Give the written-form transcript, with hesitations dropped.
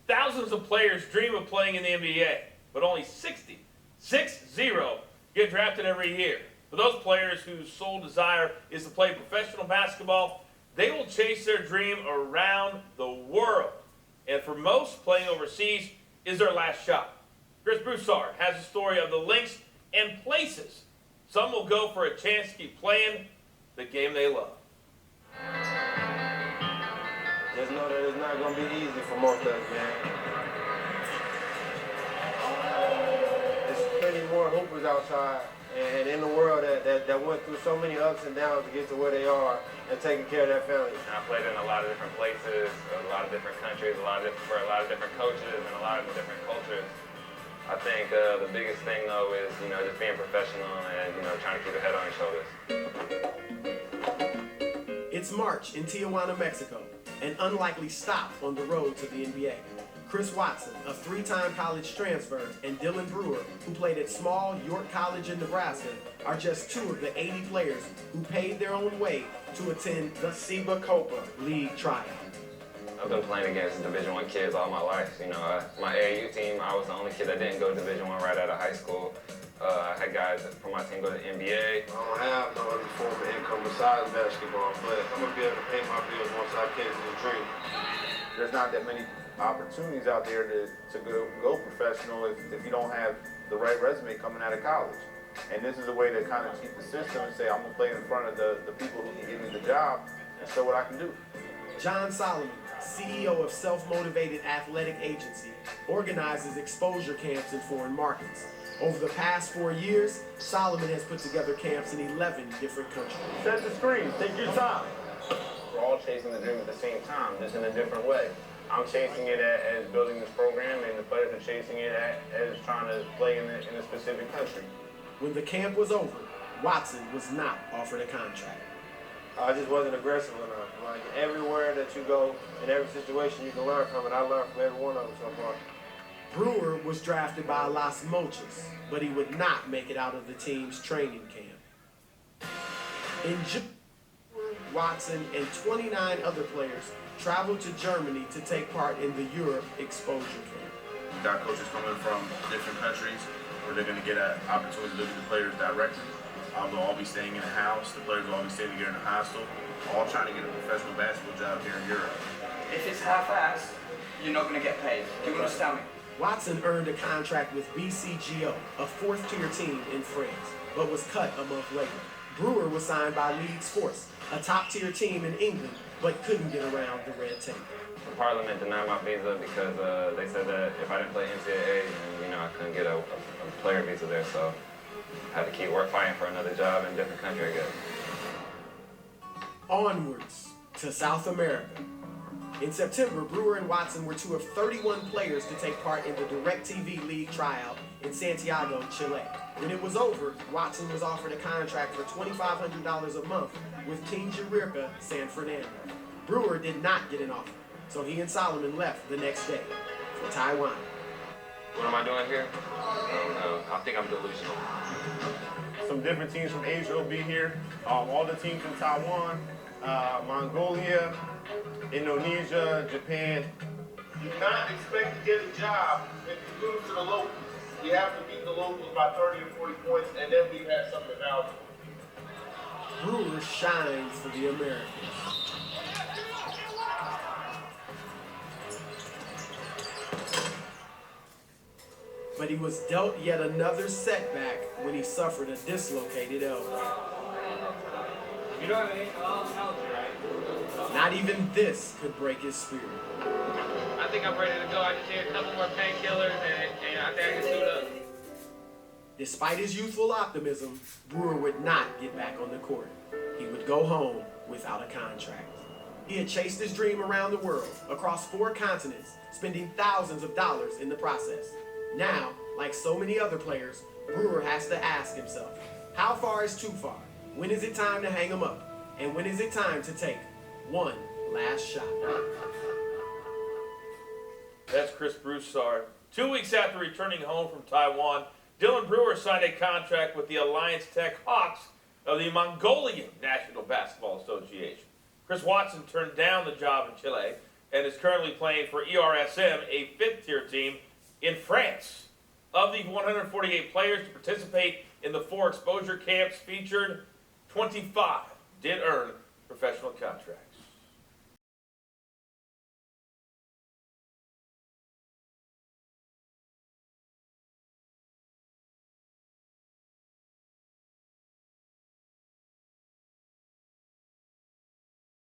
Thousands of players dream of playing in the NBA, but only 60 get drafted every year. For those players whose sole desire is to play professional basketball, they will chase their dream around the world. And for most, playing overseas is their last shot. Chris Broussard has a story of the lengths and places some will go for a chance to keep playing the game they love. Just know that it's not going to be easy for most of us, man. There's plenty more hoopers outside and in the world that went through so many ups and downs to get to where they are and taking care of their families. I played in a lot of different places, a lot of different countries, for a lot of different coaches and a lot of different cultures. I think the biggest thing, though, is, just being professional and, trying to keep your head on your shoulders. It's March in Tijuana, Mexico, an unlikely stop on the road to the NBA. Chris Watson, a three-time college transfer, and Dylan Brewer, who played at small York College in Nebraska, are just two of the 80 players who paid their own way to attend the SEBA Copa League tryout. I've been playing against Division I kids all my life. My AAU team, I was the only kid that didn't go to Division I right out of high school. I had guys from my team go to the NBA. I don't have no other form of income besides basketball, but I'm going to be able to pay my bills once I get to the dream. There's not that many opportunities out there to go professional if you don't have the right resume coming out of college. And this is a way to kind of keep the system and say, I'm going to play in front of the people who can give me the job and show what I can do. John Solomon, CEO of Self-Motivated Athletic Agency, organizes exposure camps in foreign markets. Over the past 4 years, Solomon has put together camps in 11 different countries. Set the screen. Take your time. We're all chasing the dream at the same time, just in a different way. I'm chasing it as building this program, and the players are chasing it as trying to play in a specific country. When the camp was over, Watson was not offered a contract. I just wasn't aggressive enough. Like, everywhere that you go, in every situation, you can learn from it. I learned from every one of them so far. Brewer was drafted by Las Mochas, but he would not make it out of the team's training camp. In June, Watson and 29 other players traveled to Germany to take part in the Europe exposure camp. We've got coaches coming from different countries where they're going to get an opportunity to look at the players directly. They'll all be staying in a house. The players will all be staying together in a hostel, all trying to get a professional basketball job here in Europe. If it's half-assed, you're not going to get paid. Do you understand me? Watson earned a contract with BCGO, a fourth-tier team in France, but was cut a month later. Brewer was signed by Leeds Sports, a top-tier team in England, but couldn't get around the red tape. The Parliament denied my visa because they said that if I didn't play NCAA, then, I couldn't get a player visa there, so I had to keep fighting for another job in a different country, I guess. Onwards to South America. In September, Brewer and Watson were two of 31 players to take part in the DirecTV League tryout in Santiago, Chile. When it was over, Watson was offered a contract for $2,500 a month with Team Jirirka San Fernando. Brewer did not get an offer, so he and Solomon left the next day for Taiwan. What am I doing here? I don't know. I think I'm delusional. Some different teams from Asia will be here. All the teams from Taiwan, Mongolia, Indonesia, Japan. Do not expect to get a job if you lose to the locals. You have to beat the locals by 30 or 40 points, and then we have something valuable. Brewer shines for the Americans. But he was dealt yet another setback when he suffered a dislocated elbow. You don't have any allergy, right? Not even this could break his spirit. I think I'm ready to go. I just need a couple more painkillers and I think I can suit up. Despite his youthful optimism, Brewer would not get back on the court. He would go home without a contract. He had chased his dream around the world, across 4 continents, spending thousands of dollars in the process. Now, like so many other players, Brewer has to ask himself, how far is too far? When is it time to hang him up? And when is it time to take one last shot? That's Chris Broussard. 2 weeks after returning home from Taiwan, Dylan Brewer signed a contract with the Alliance Tech Hawks of the Mongolian National Basketball Association. Chris Watson turned down the job in Chile and is currently playing for ERSM, a 5th-tier team in France. Of the 148 players to participate in the 4 exposure camps featured, 25 did earn professional contracts.